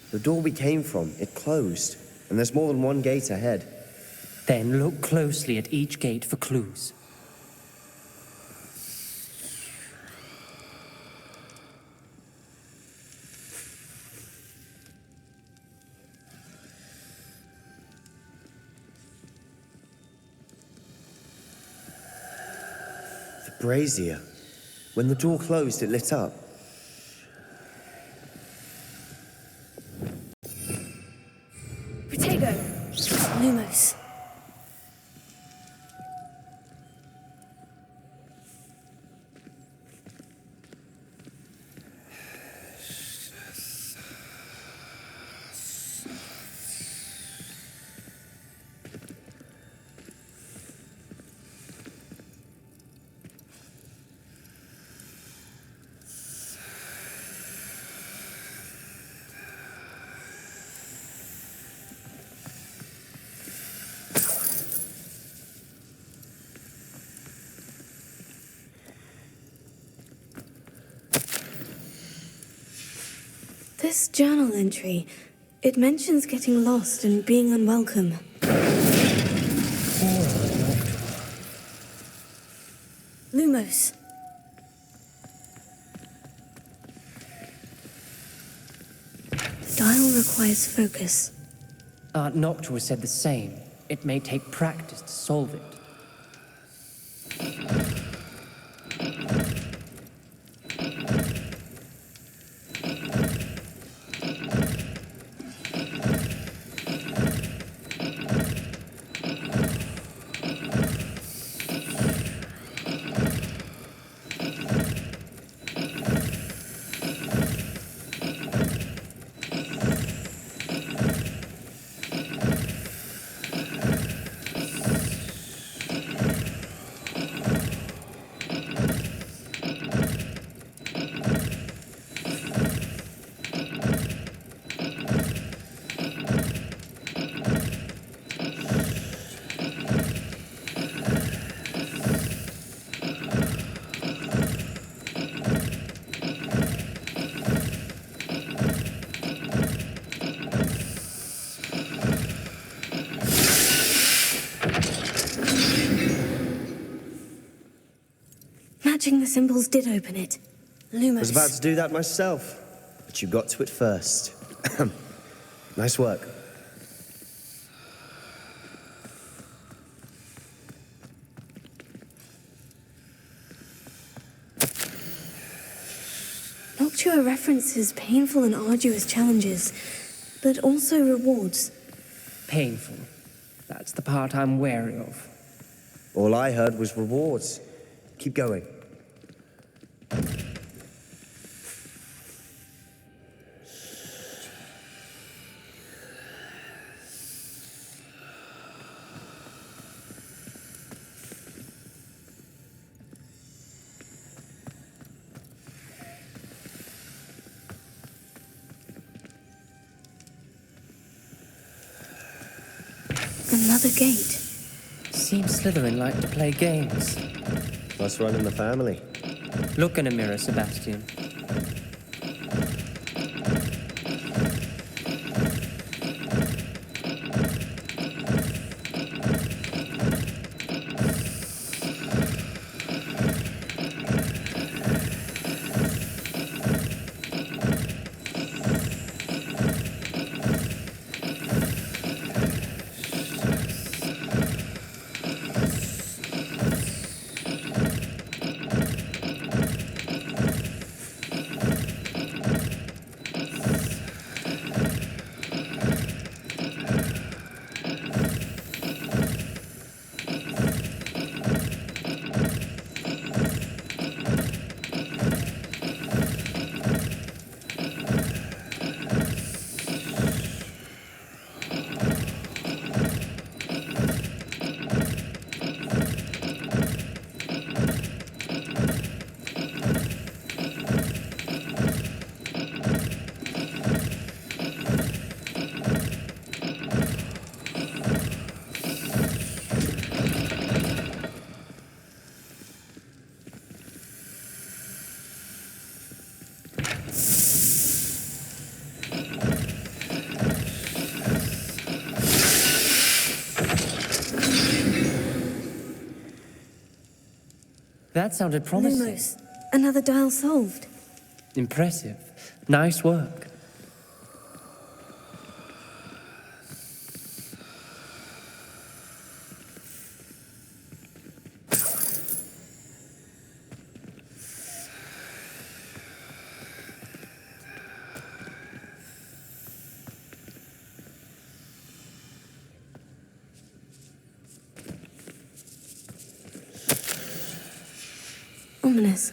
The door we came from, it closed, and there's more than one gate ahead. Then look closely at each gate for clues. The brazier. When the door closed, it lit up. Protego! Lumos. This journal entry, it mentions getting lost and being unwelcome. Lumos. The dial requires focus. Aunt Noctua said the same. It may take practice to solve it. Matching the symbols did open it. Lumos. I was about to do that myself, but you got to it first. Nice work. Noctua references painful and arduous challenges, but also rewards. Painful. That's the part I'm wary of. All I heard was rewards. Keep going. Another gate. Seems Slytherin like to play games. Must run in the family. Look in a mirror, Sebastian. That sounded promising. Lumos, another dial solved. Impressive. Nice work. Ominous.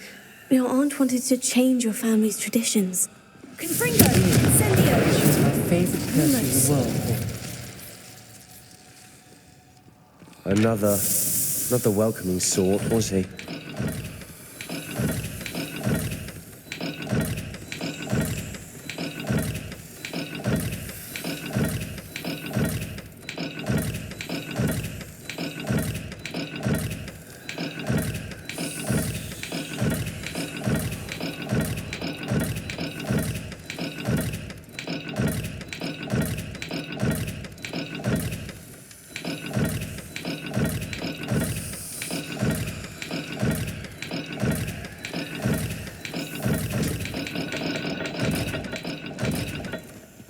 Your aunt wanted to change your family's traditions. Confringo! Incendio! She's my favorite person in the world. Not the welcoming sort, was he?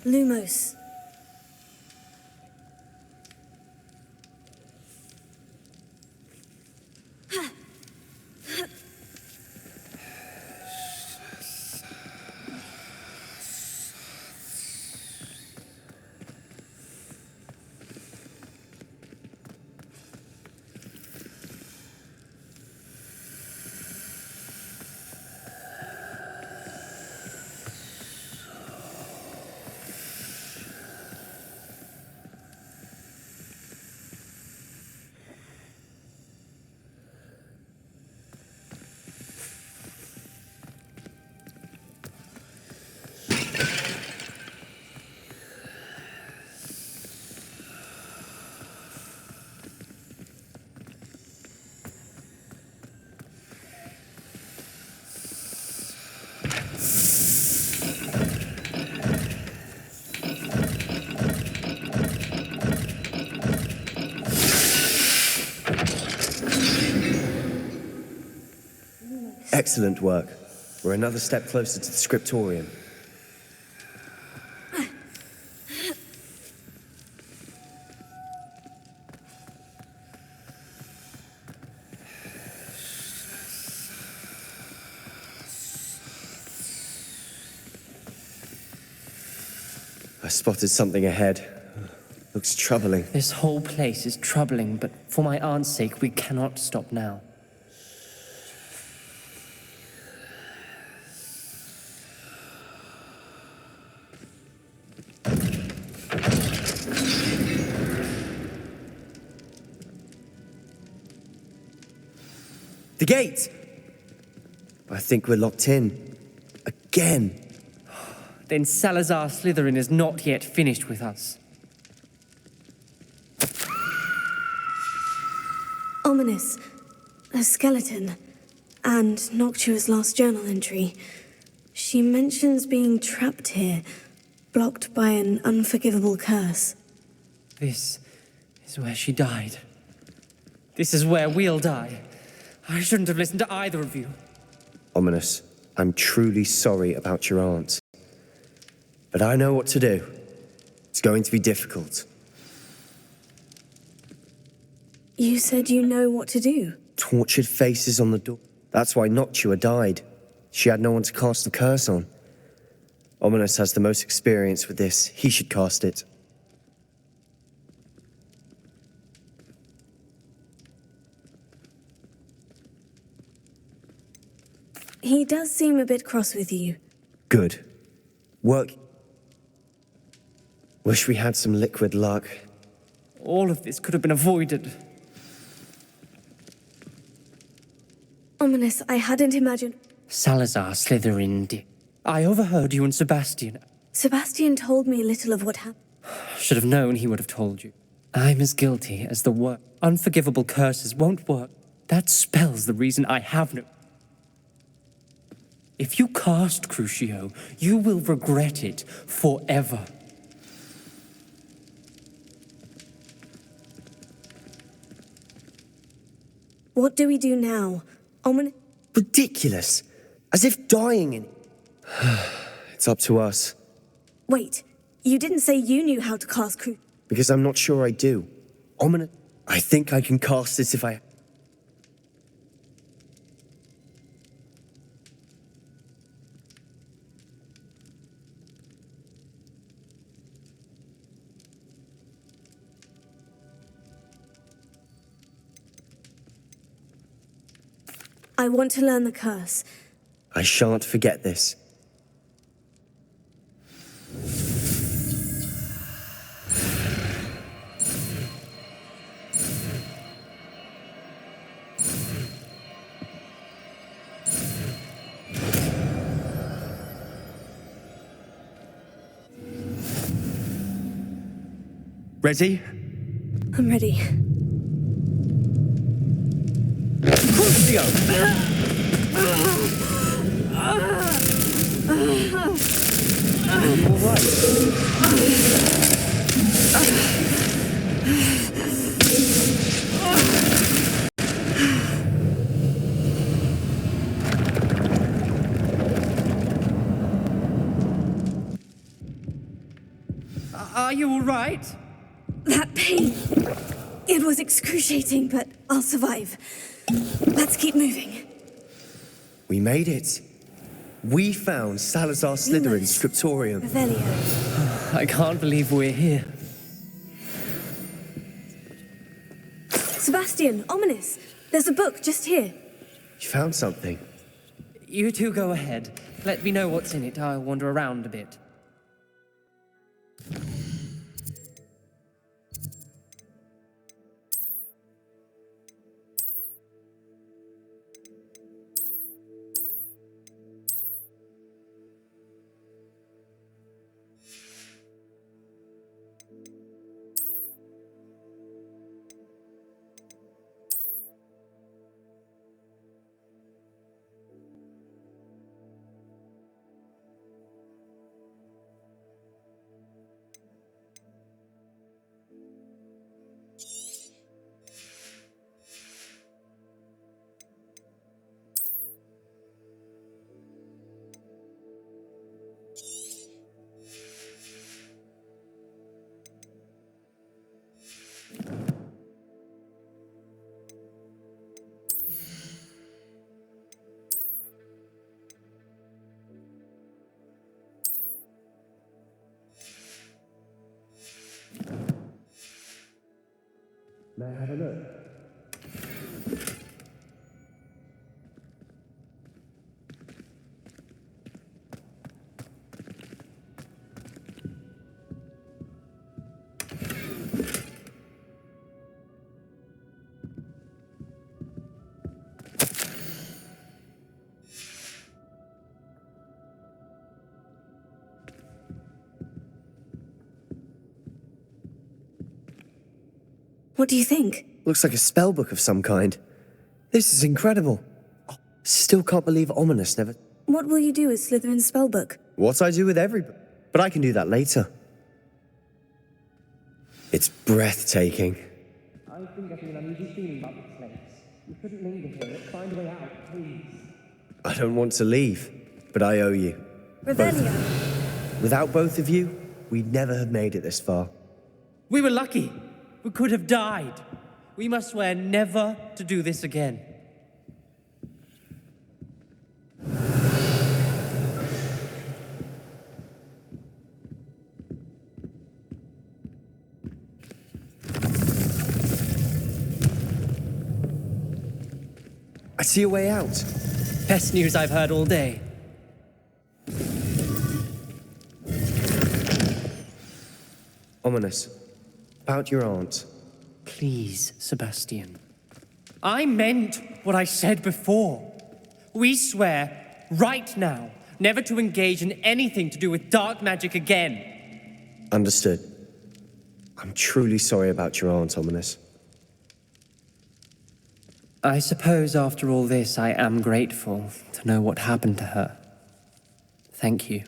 Lumos. Excellent work. We're another step closer to the scriptorium. I spotted something ahead. Looks troubling. This whole place is troubling, but for my aunt's sake, we cannot stop now. The gate! I think we're locked in. Again. Then Salazar Slytherin is not yet finished with us. Ominous. A skeleton. And Noctua's last journal entry. She mentions being trapped here, blocked by an unforgivable curse. This is where she died. This is where we'll die. I shouldn't have listened to either of you. Ominous, I'm truly sorry about your aunt. But I know what to do. It's going to be difficult. You said you know what to do. Tortured faces on the door. That's why Noctua died. She had no one to cast the curse on. Ominous has the most experience with this. He should cast it. He does seem a bit cross with you. Good. Work. Wish we had some liquid luck. All of this could have been avoided. Ominous, I hadn't imagined... Salazar Slytherin. I overheard you and Sebastian. Sebastian told me little of what happened. Should have known he would have told you. I'm as guilty as the work. Unforgivable curses won't work. That spells the reason I have no... If you cast Crucio, you will regret it forever. What do we do now? Ominous. Ridiculous. As if dying in... It's up to us. Wait, you didn't say you knew how to cast crew. Because I'm not sure I do. Ominous. I think I can cast it if I... I want to learn the curse. I shan't forget this. Ready? I'm ready. Crucio! Are you all right? Are you all right? That pain. It was excruciating, but I'll survive. Let's keep moving. We made it. We found Salazar Slytherin's scriptorium. Revelio. I can't believe we're here. Sebastian, Ominous. There's a book just here. You found something. You two go ahead. Let me know what's in it. I'll wander around a bit. May I have a look? What do you think? Looks like a spell book of some kind. This is incredible. Oh, still can't believe Ominous never... What will you do with Slytherin's spellbook? What I do with every book. But I can do that later. It's breathtaking. I've been getting an uneasy feeling about this place. You couldn't linger here. Let's find a way out, please. I don't want to leave, but I owe you. Revelio. Without both of you, we'd never have made it this far. We were lucky. We could have died. We must swear never to do this again. I see a way out. Best news I've heard all day. Ominous. About your aunt. Please, Sebastian. I meant what I said before. We swear, right now, never to engage in anything to do with dark magic again. Understood. I'm truly sorry about your aunt, Ominous. I suppose after all this, I am grateful to know what happened to her. Thank you.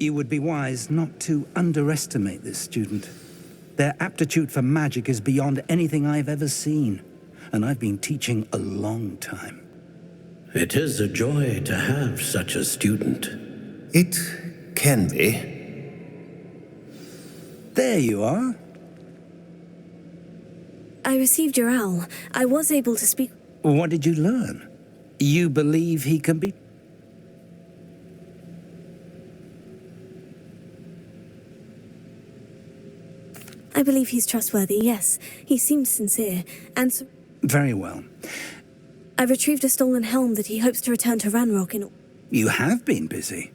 You would be wise not to underestimate this student. Their aptitude for magic is beyond anything I've ever seen, and I've been teaching a long time. It is a joy to have such a student. It can be. There you are. I received your owl. I was able to speak. What did you learn? You believe he can be... I believe he's trustworthy, yes. He seemed sincere, and so Very well. I retrieved a stolen helm that he hopes to return to Ranrock in... You have been busy.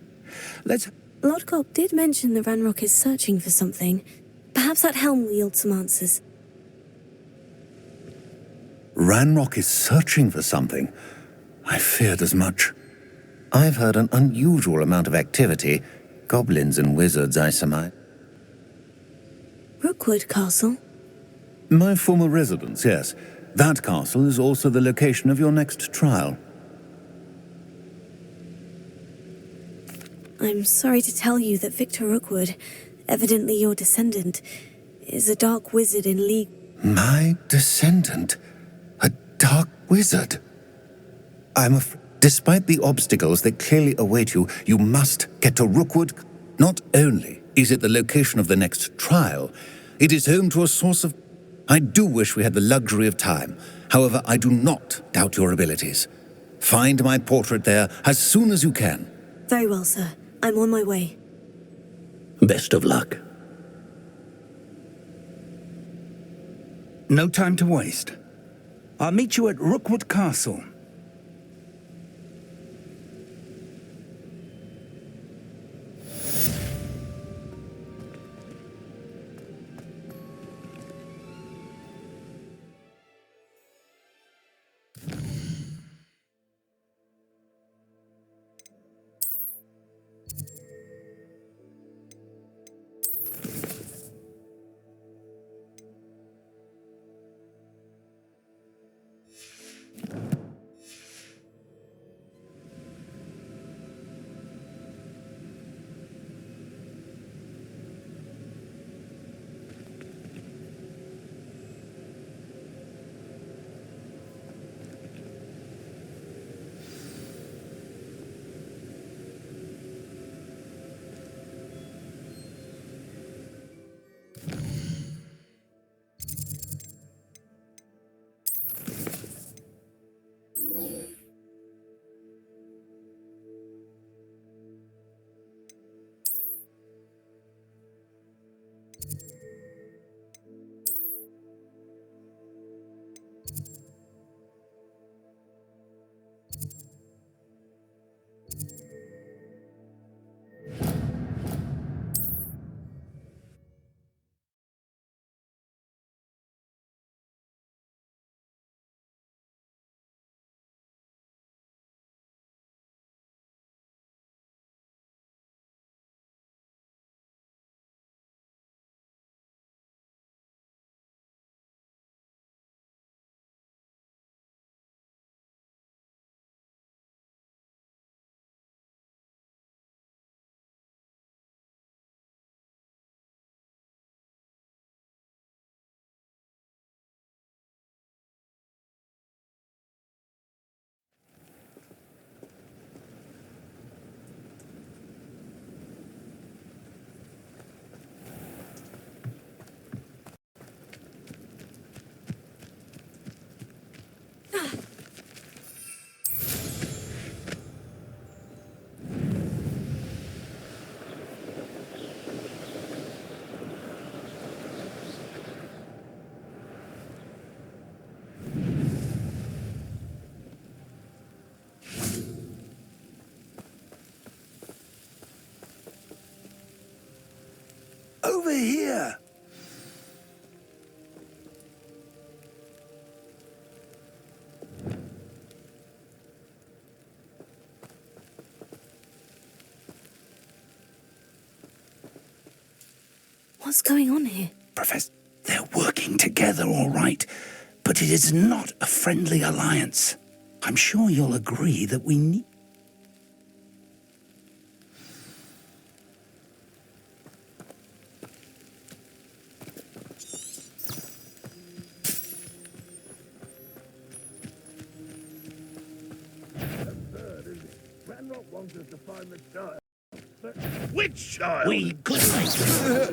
Let's... Lodgok did mention that Ranrock is searching for something. Perhaps that helm will yield some answers. Ranrock is searching for something. I feared as much. I've heard an unusual amount of activity. Goblins and wizards, I surmise. Rookwood Castle? My former residence, yes. That castle is also the location of your next trial. I'm sorry to tell you that Victor Rookwood, evidently your descendant, is a dark wizard in league. My descendant? A dark wizard? Despite the obstacles that clearly await you, you must get to Rookwood. Not only is it the location of the next trial, it is home to a source of... I do wish we had the luxury of time. However, I do not doubt your abilities. Find my portrait there as soon as you can. Very well, sir. I'm on my way. Best of luck. No time to waste. I'll meet you at Rookwood Castle. Over here! What's going on here? Professor, they're working together, all right, but it is not a friendly alliance. I'm sure you'll agree that we need... Which child? We could make it.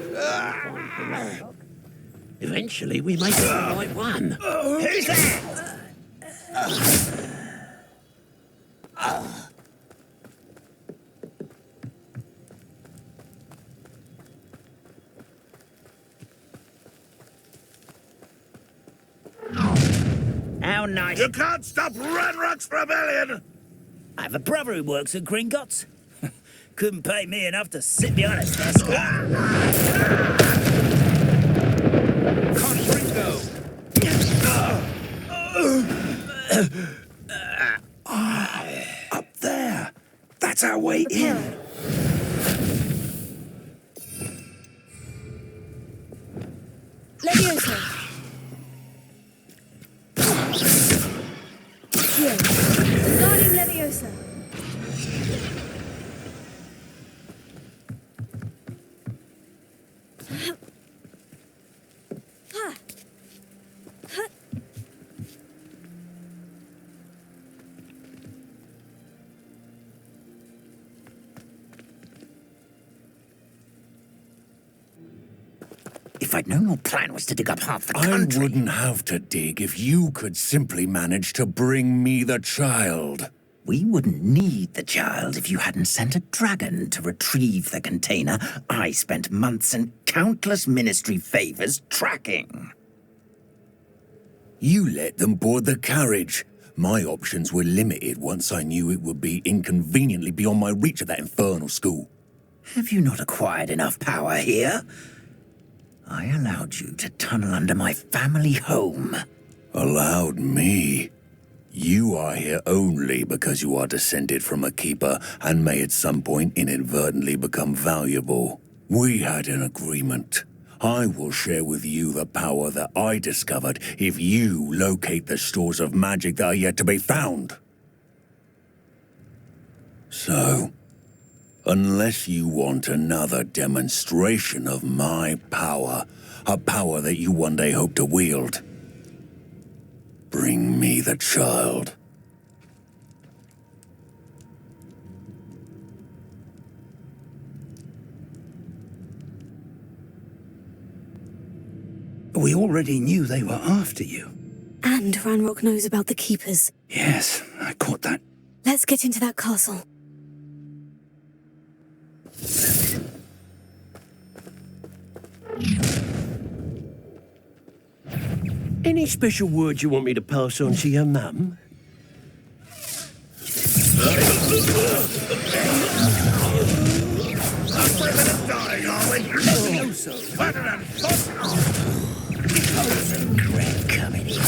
Eventually, we make it the right one. Who's that? How nice. You can't stop Ranrock's rebellion! I have a brother who works at Gringotts. Couldn't pay me enough to sit behind a desk. Up there. That's our way in. Leviosa. Here. Guardian Leviosa. If I'd known your plan was to dig up half the I country... wouldn't have to dig if you could simply manage to bring me the child. We wouldn't need the child if you hadn't sent a dragon to retrieve the container I spent months and countless ministry favors tracking. You let them board the carriage. My options were limited once I knew it would be inconveniently beyond my reach at that infernal school. Have you not acquired enough power here? I allowed you to tunnel under my family home. Allowed me? You are here only because you are descended from a keeper and may at some point inadvertently become valuable. We had an agreement. I will share with you the power that I discovered if you locate the stores of magic that are yet to be found. So, unless you want another demonstration of my power, a power that you one day hope to wield, bring me the child. We already knew they were after you. And Ranrock knows about the Keepers. Yes, I caught that. Let's get into that castle. Any special words you want me to pass on to your mum? Greg coming in.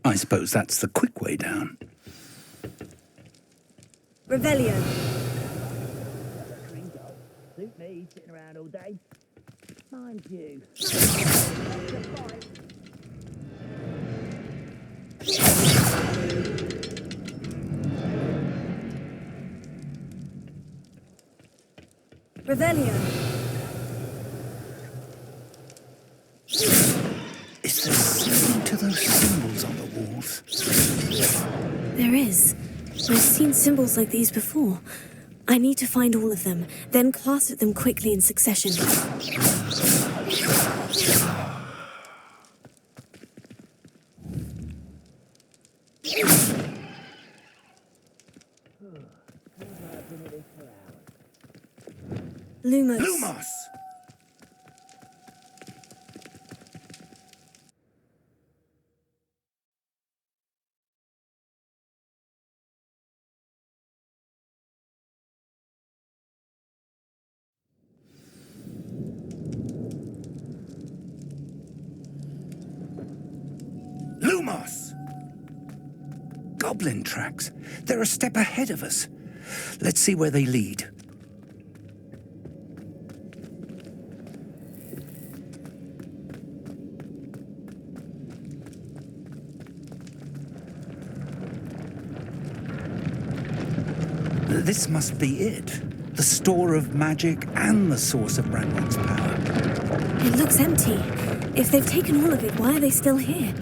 I suppose that's the quick way down. Revelio. Suit me, sitting around all day. Mind you. Revelio. Is there something to those symbols on the walls? There is. I've seen symbols like these before. I need to find all of them, then cast at them quickly in succession. Lumos. Lumos! Lumos! Goblin tracks. They're a step ahead of us. Let's see where they lead. This must be it. The store of magic and the source of Ranrock's power. It looks empty. If they've taken all of it, why are they still here?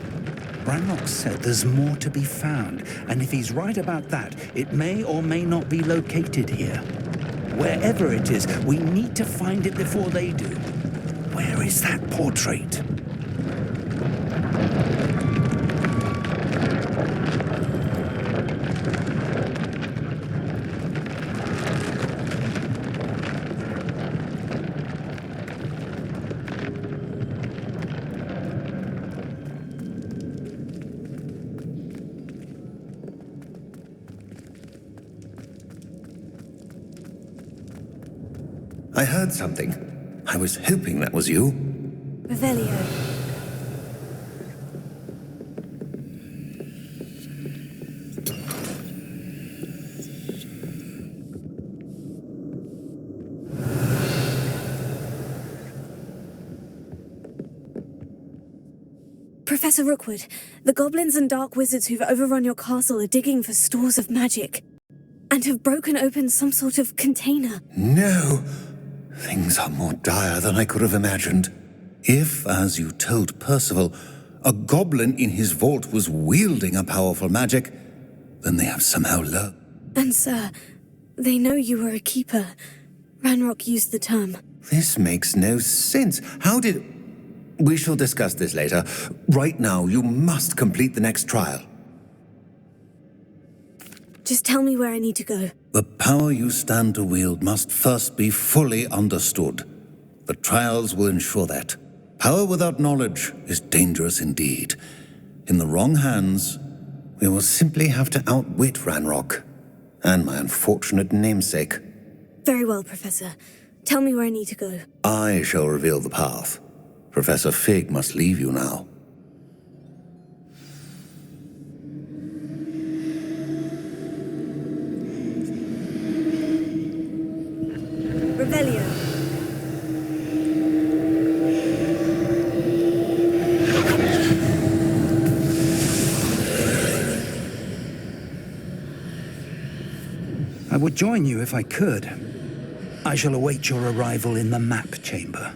Ranrock said there's more to be found, and if he's right about that, it may or may not be located here. Wherever it is, we need to find it before they do. Where is that portrait? I heard something. I was hoping that was you. Revelio. Professor Rookwood, the goblins and dark wizards who've overrun your castle are digging for stores of magic and have broken open some sort of container. No! Things are more dire than I could have imagined. If, as you told Percival, a goblin in his vault was wielding a powerful magic, then they have somehow learned. And sir, they know you were a keeper. Ranrock used the term. This makes no sense. How did... We shall discuss this later. Right now, you must complete the next trial. Just tell me where I need to go. The power you stand to wield must first be fully understood. The trials will ensure that. Power without knowledge is dangerous indeed. In the wrong hands, we will simply have to outwit Ranrock and my unfortunate namesake. Very well, Professor. Tell me where I need to go. I shall reveal the path. Professor Fig must leave you now. Revelio. I would join you if I could. I shall await your arrival in the map chamber.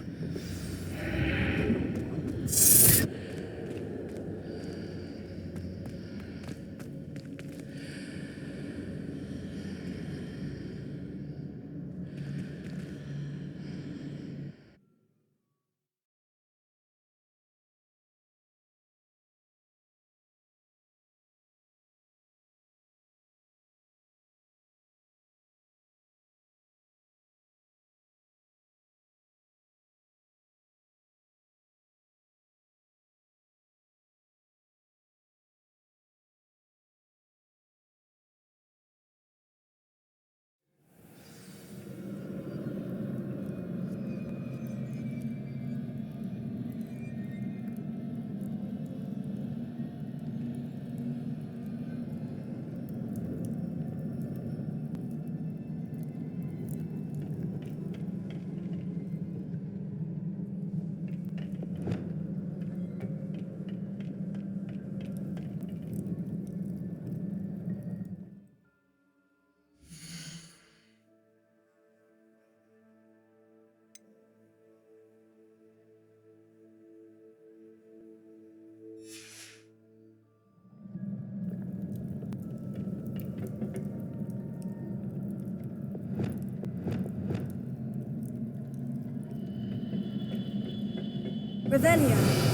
Revelio.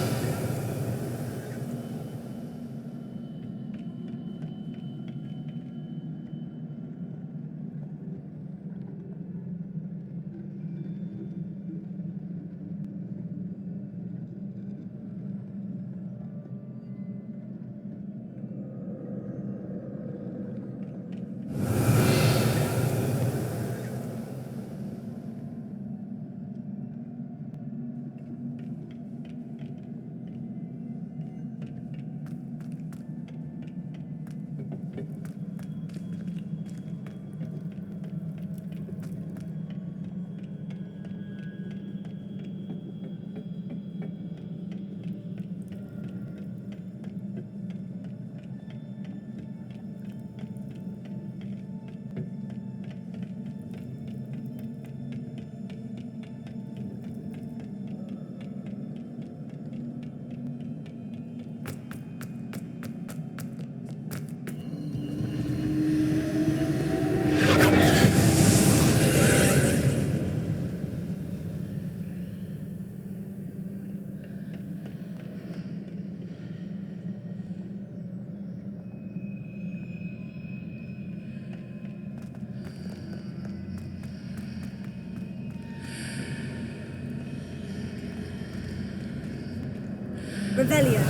Revelio.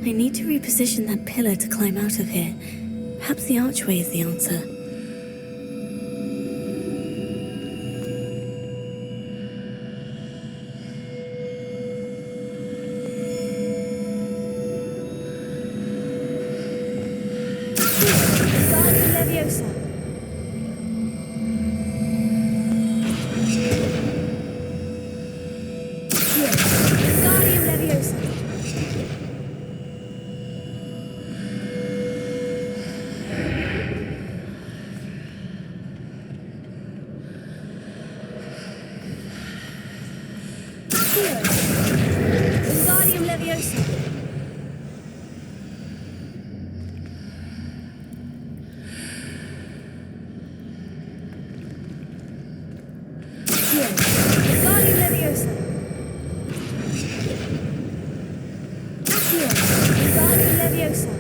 I need to reposition that pillar to climb out of here. Perhaps the archway is the answer. Guardian Leviosa. Guardian Leviosa. Wingardium Leviosa. Wingardium Leviosa. Wingardium Leviosa.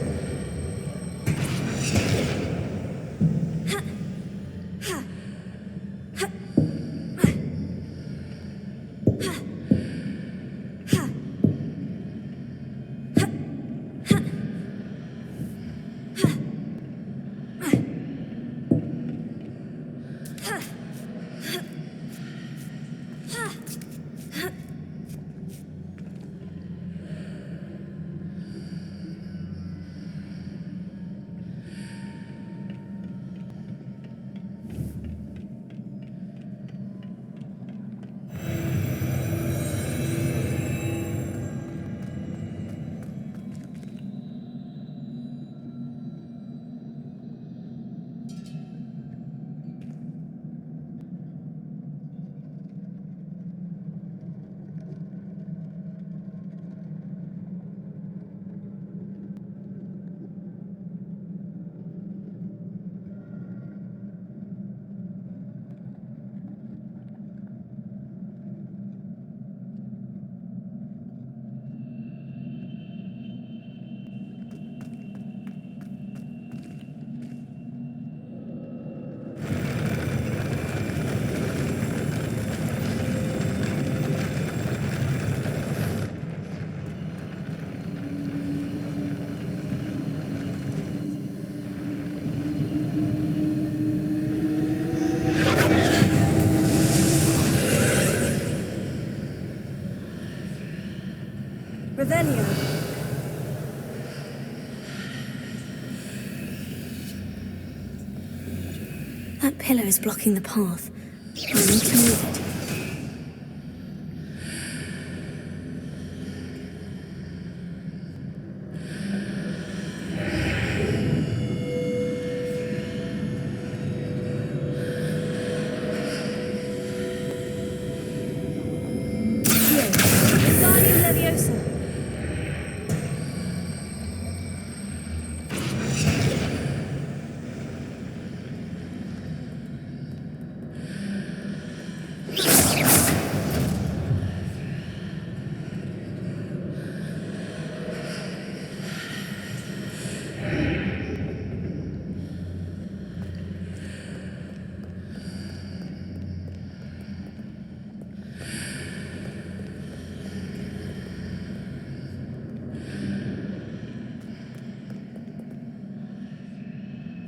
Revelio. That pillar is blocking the path. I need to move it. Wingardium Leviosa.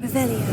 Revelio.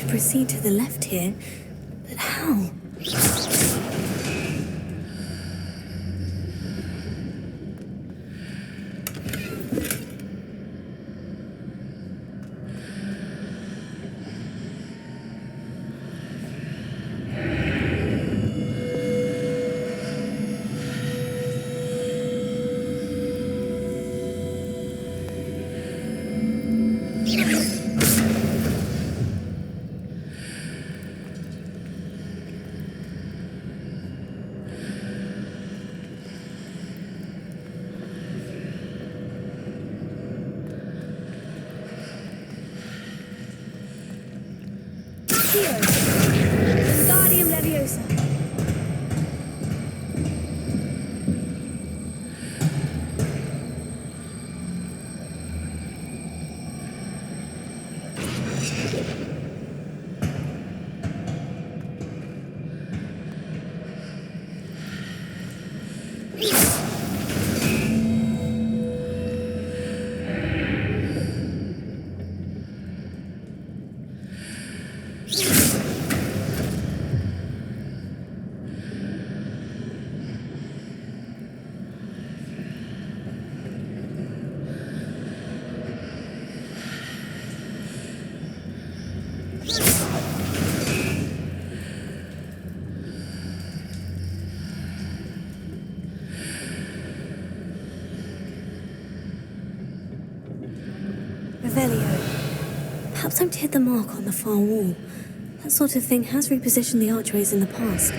proceed to the left here, but how? Here. Wingardium Leviosa. Revelio. Perhaps I've hit the mark on the far wall. That sort of thing has repositioned the archways in the past.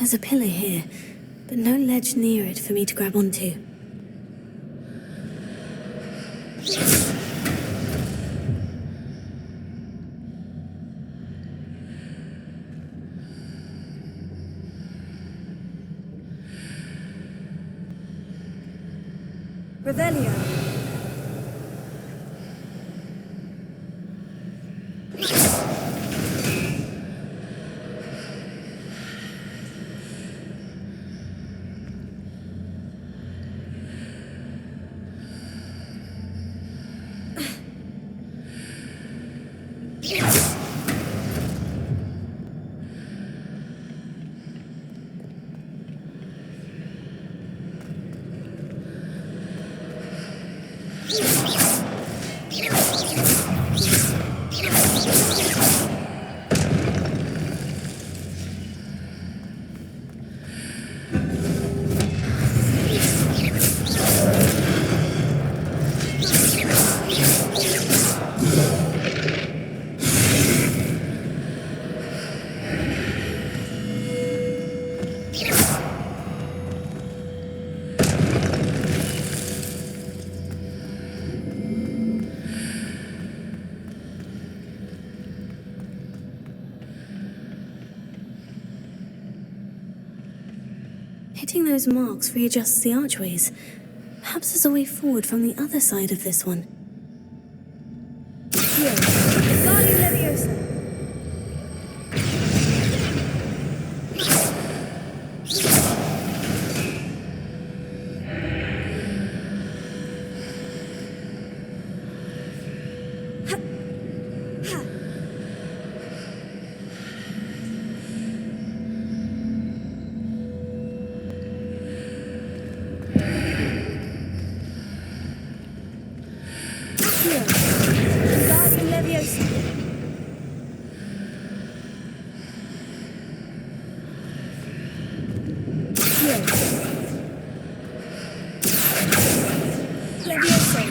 There's a pillar here, but no ledge near it for me to grab onto. Revelio. Hitting those marks readjusts the archways. Perhaps there's a way forward from the other side of this one. Here. Guardian Leviosa. Here. Guardian Leviosa. Here. Leviosa.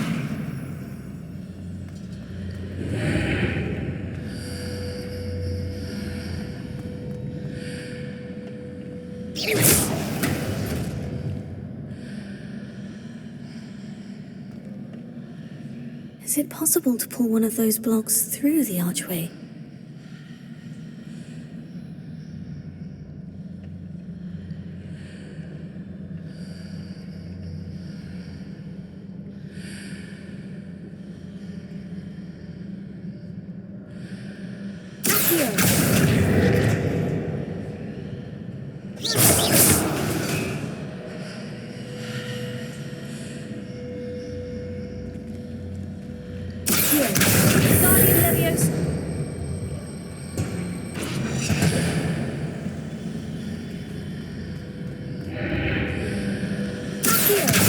Is it possible to pull one of those blocks through the archway? Here. Guardian Leviosa. Here.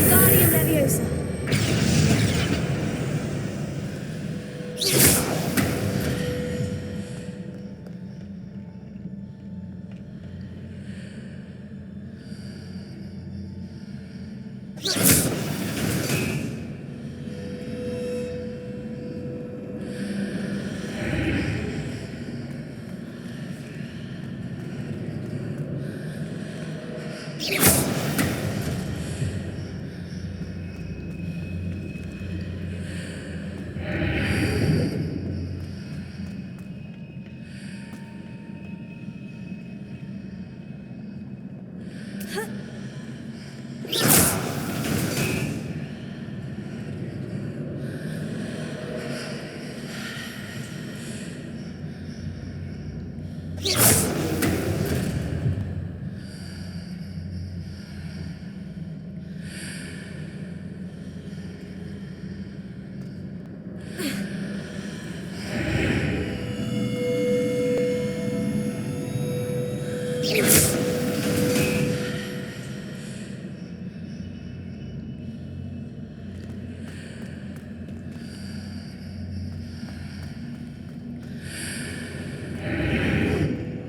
Guardian Leviosa.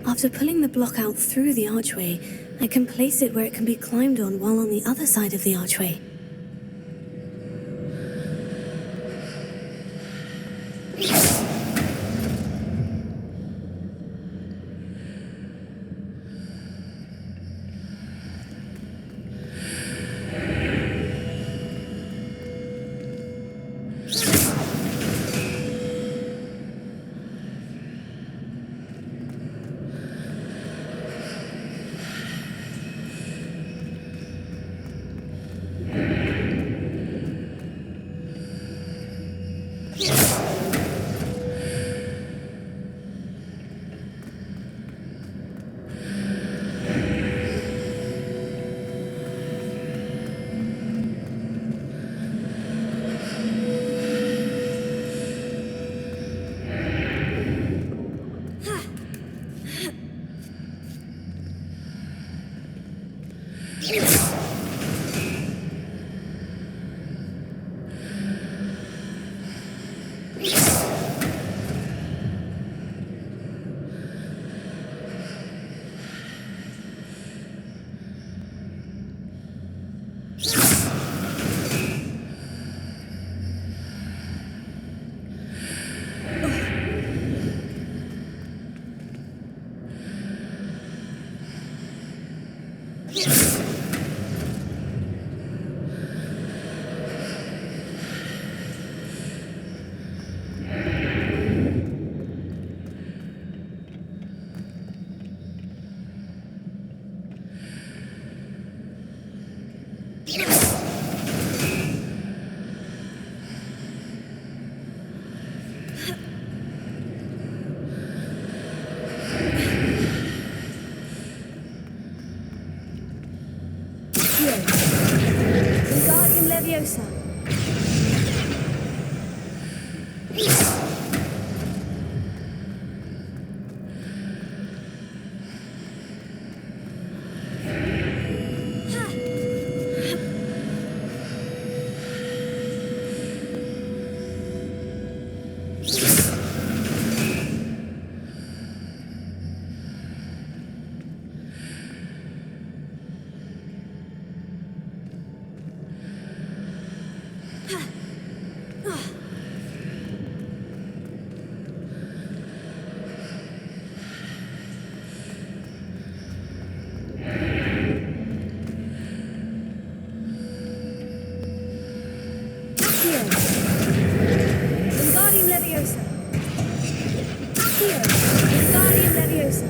After pulling the block out through the archway, I can place it where it can be climbed on while on the other side of the archway. Wingardium Leviosa. Accio. Wingardium Leviosa. Accio. Wingardium Leviosa. Wingardium Leviosa.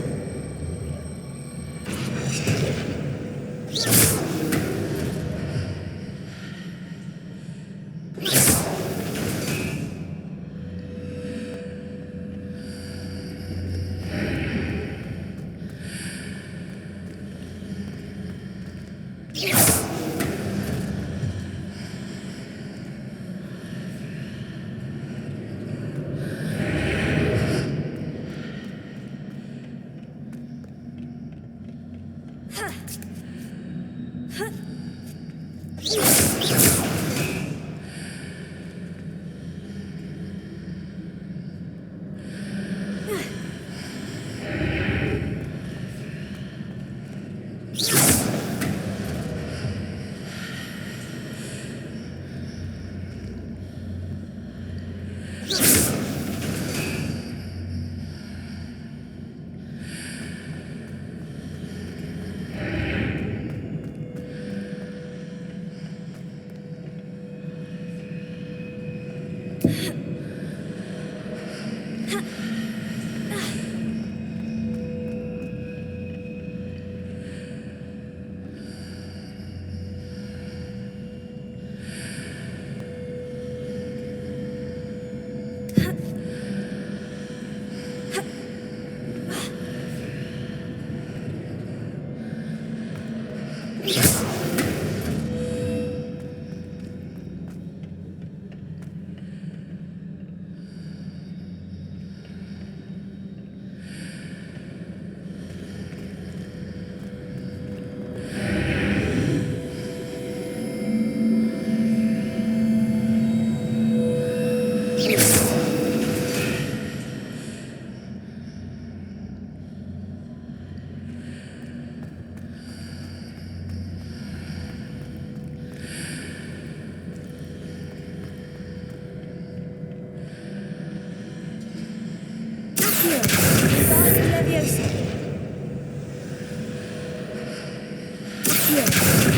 Accio.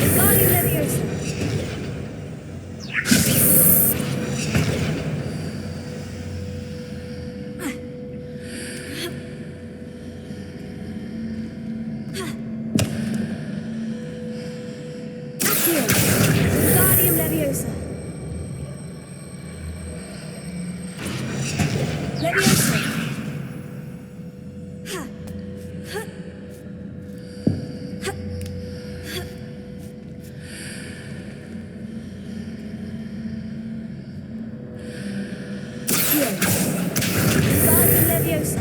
Wingardium Leviosa. Accio. Wingardium Leviosa. Leviosa. Wingardium Leviosa.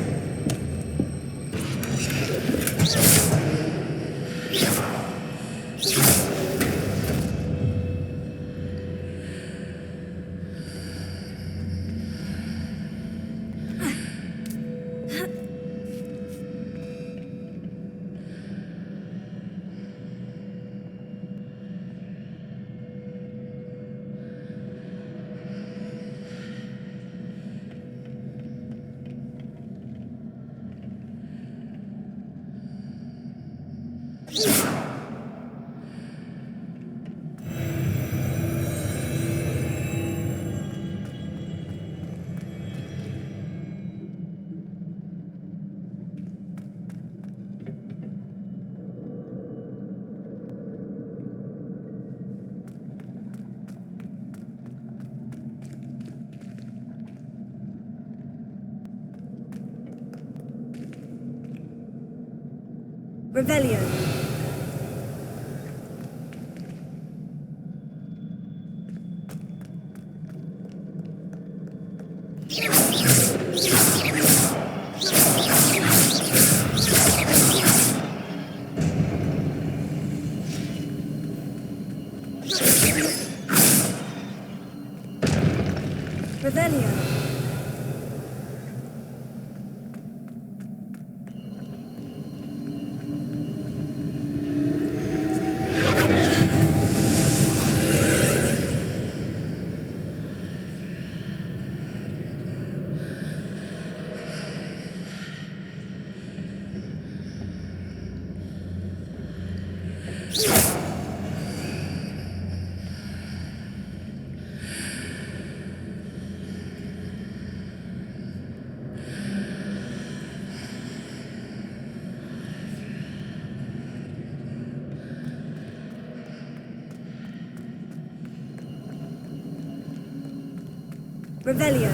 Revelio. Revelio. Revelio.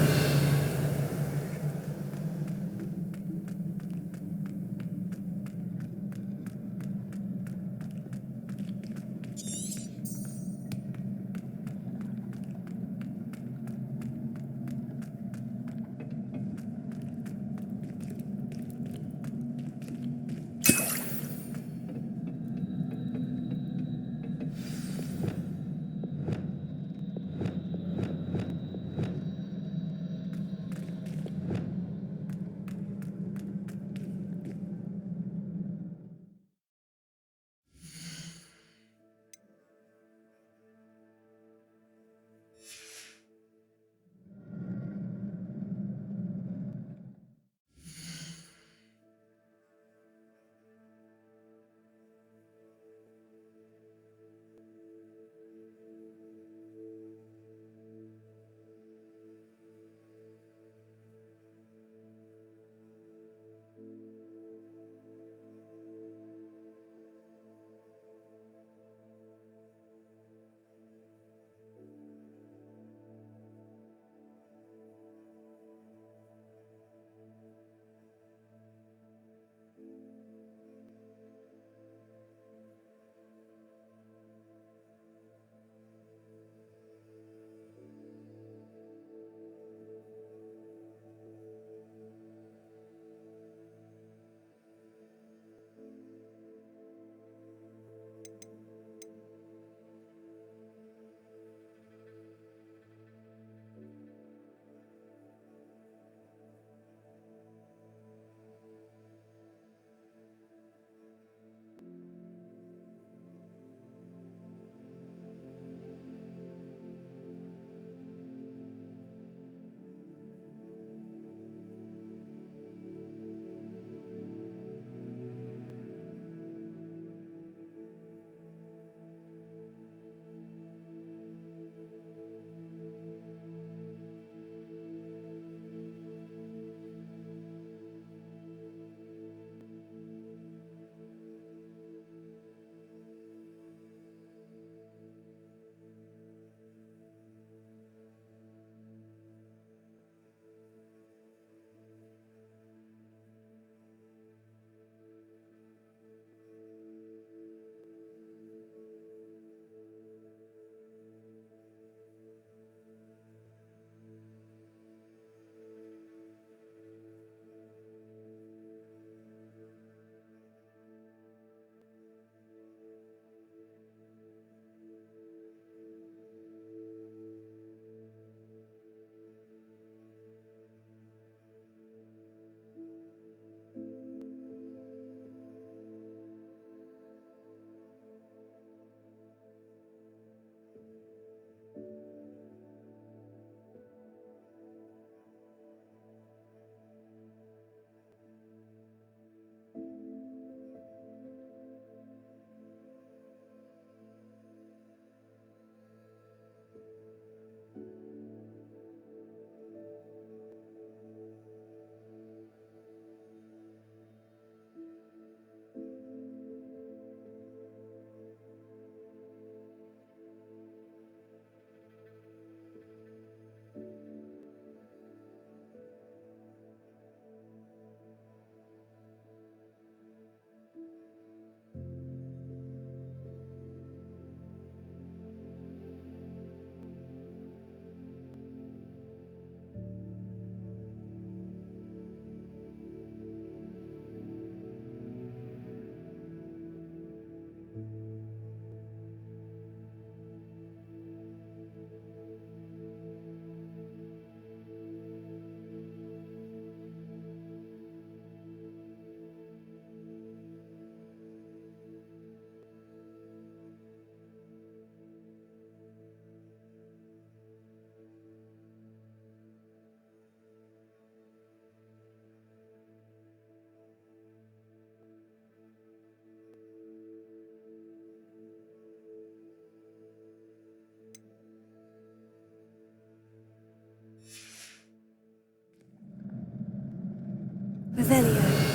Revelio.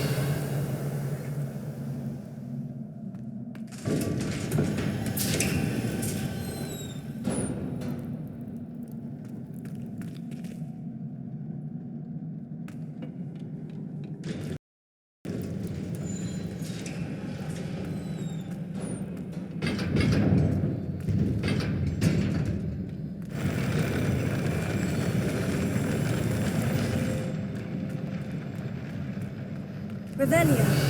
Revelio.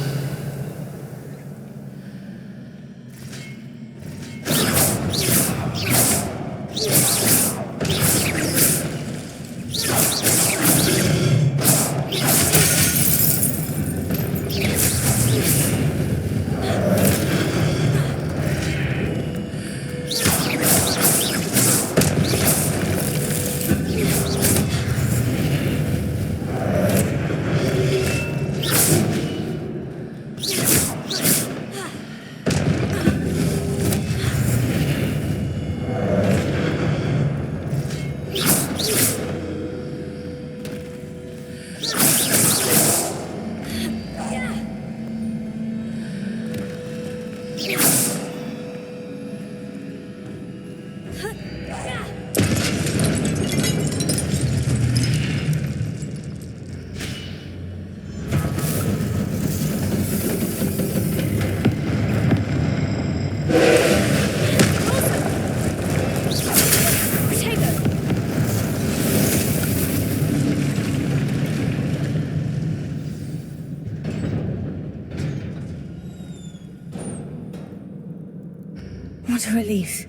What a relief.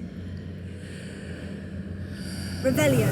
Revelio.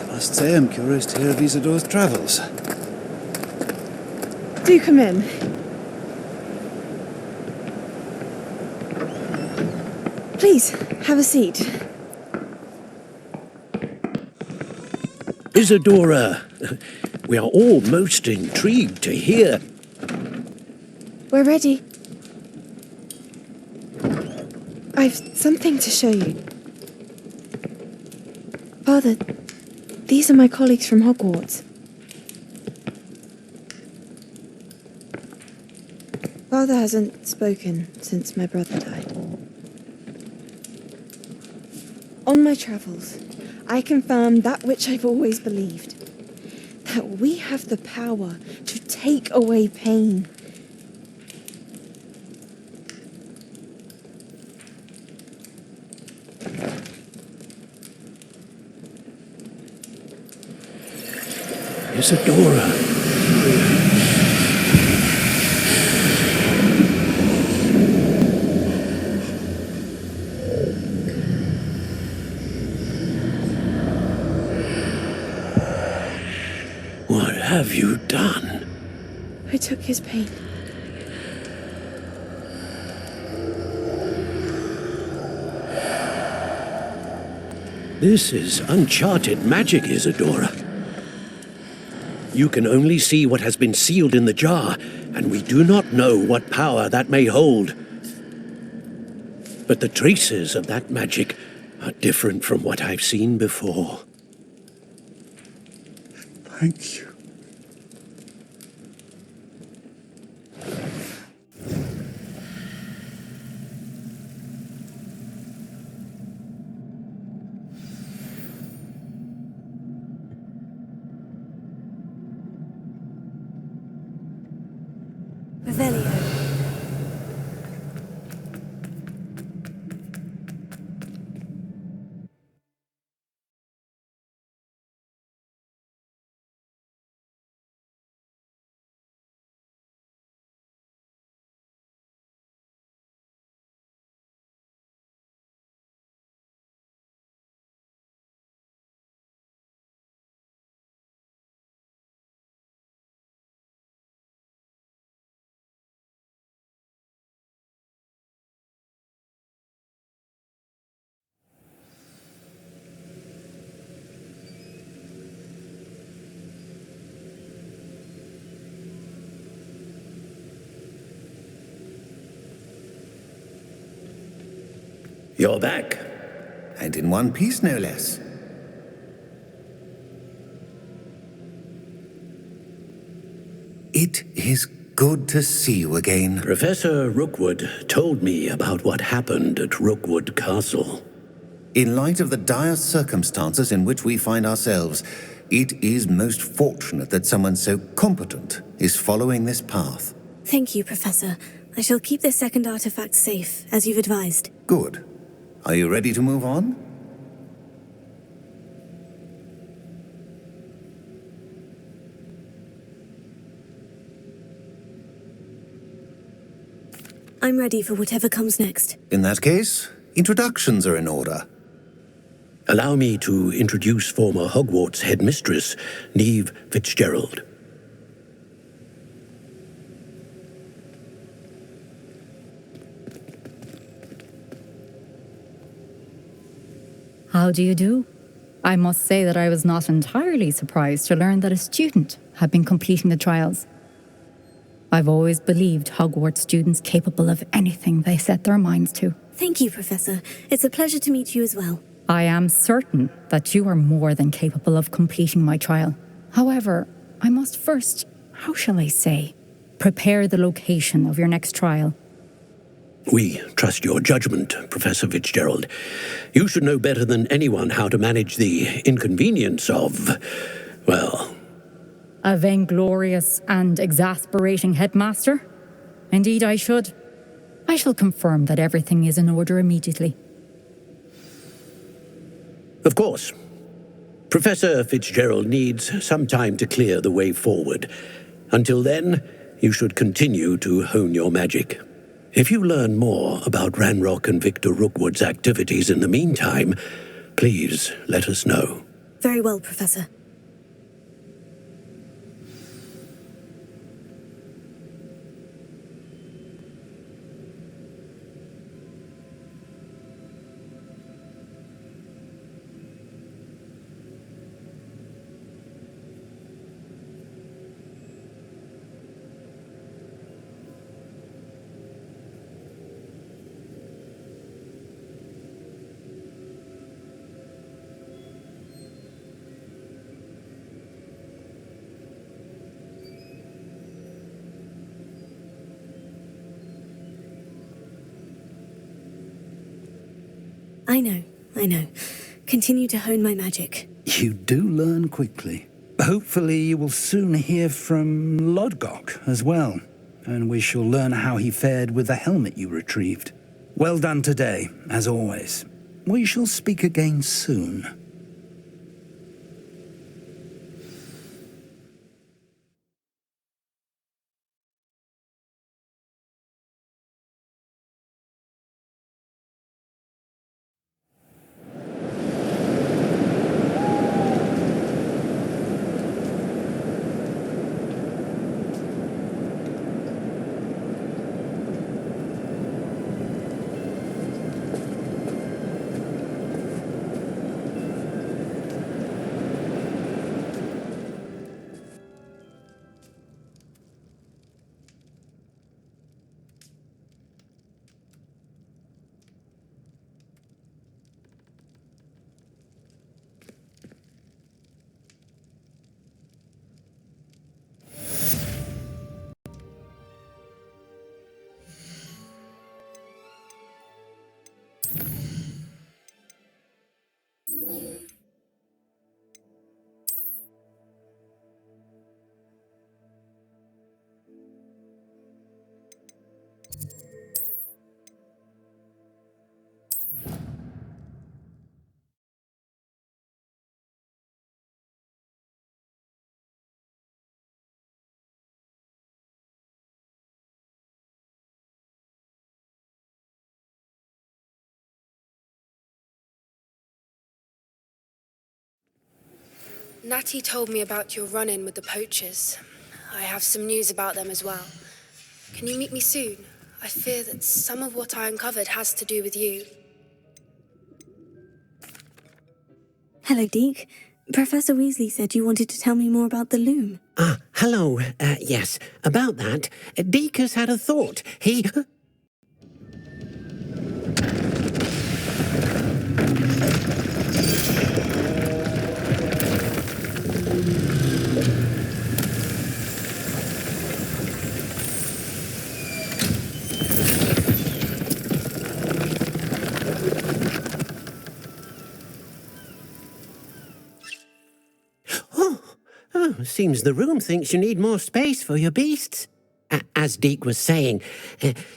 I must say I'm curious to hear of Isidore's travels. Do come in. Please, have a seat. Isadora, we are all most intrigued to hear. We're ready. I've something to show you. Father, these are my colleagues from Hogwarts. Father hasn't spoken since my brother died. On my travels, I confirmed that which I've always believed. That we have the power to take away pain. Isadora. What have you done? I took his pain. This is uncharted magic, Isadora. You can only see what has been sealed in the jar, and we do not know what power that may hold. But the traces of that magic are different from what I've seen before. Thank you. Revelio. You're back. And in one piece, no less. It is good to see you again. Professor Rookwood told me about what happened at Rookwood Castle. In light of the dire circumstances in which we find ourselves, it is most fortunate that someone so competent is following this path. Thank you, Professor. I shall keep this second artifact safe, as you've advised. Good. Are you ready to move on? I'm ready for whatever comes next. In that case, introductions are in order. Allow me to introduce former Hogwarts headmistress, Neve Fitzgerald. How do you do? I must say that I was not entirely surprised to learn that a student had been completing the trials. I've always believed Hogwarts students capable of anything they set their minds to. Thank you, Professor. It's a pleasure to meet you as well. I am certain that you are more than capable of completing my trial. However, I must first, how shall I say, prepare the location of your next trial. We trust your judgment, Professor Fitzgerald. You should know better than anyone how to manage the inconvenience of, well... A vainglorious and exasperating headmaster? Indeed I should. I shall confirm that everything is in order immediately. Of course. Professor Fitzgerald needs some time to clear the way forward. Until then, you should continue to hone your magic. If you learn more about Ranrock and Victor Rookwood's activities in the meantime, please let us know. Very well, Professor. I know. Continue to hone my magic. You do learn quickly. Hopefully you will soon hear from Lodgok as well, and we shall learn how he fared with the helmet you retrieved. Well done today, as always. We shall speak again soon. Natty told me about your run-in with the poachers. I have some news about them as well. Can you meet me soon? I fear that some of what I uncovered has to do with you. Hello, Deke. Professor Weasley said you wanted to tell me more about the loom. Hello. Yes, about that. Deke has had a thought. He... Seems the room thinks you need more space for your beasts. As Deke was saying,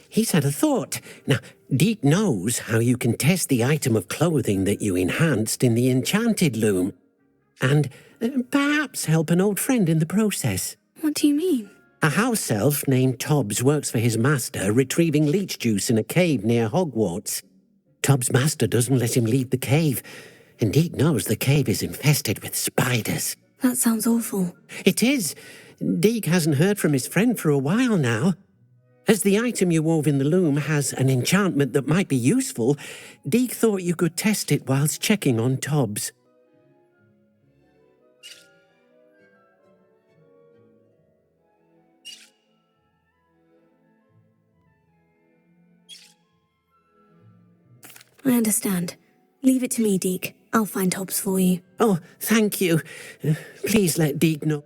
he's had a thought. Now, Deke knows how you can test the item of clothing that you enhanced in the enchanted loom. And perhaps help an old friend in the process. What do you mean? A house elf named Tobbs works for his master, retrieving leech juice in a cave near Hogwarts. Tobbs' master doesn't let him leave the cave, and Deke knows the cave is infested with spiders. That sounds awful. It is. Deke hasn't heard from his friend for a while now. As the item you wove in the loom has an enchantment that might be useful, Deke thought you could test it whilst checking on Tobbs. I understand. Leave it to me, Deke. I'll find Tobbs for you. Oh, thank you. Please let Deke know.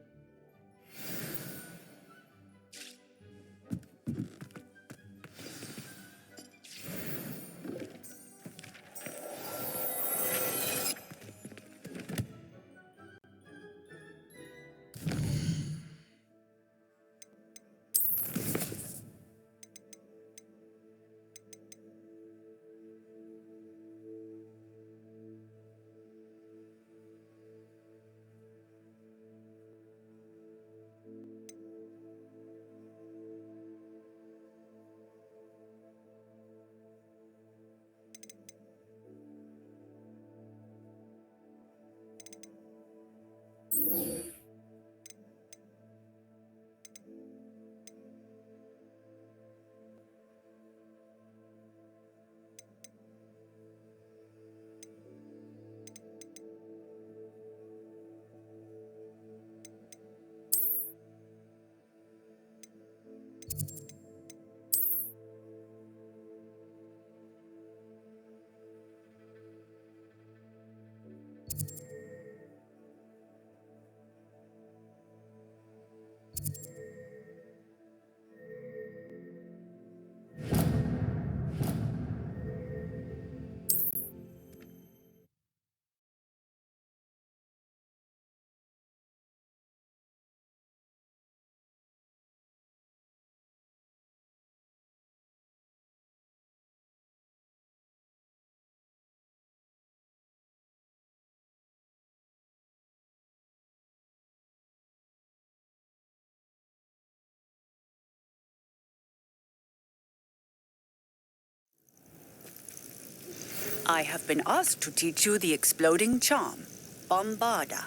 I have been asked to teach you the exploding charm, Bombarda.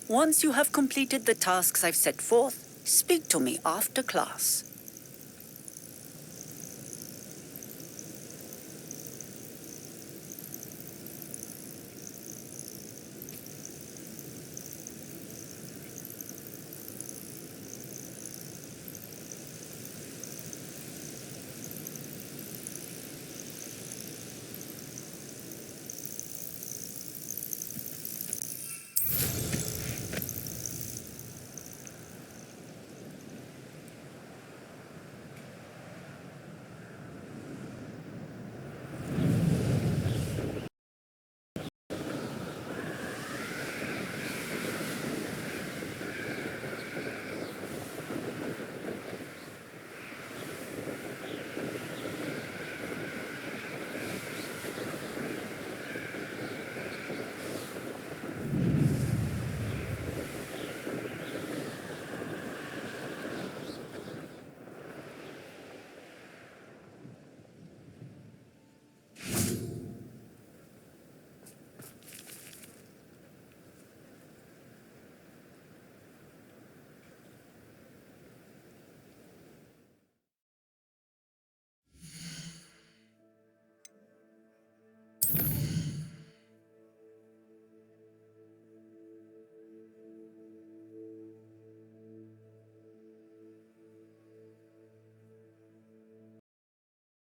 Once you have completed the tasks I've set forth, speak to me after class.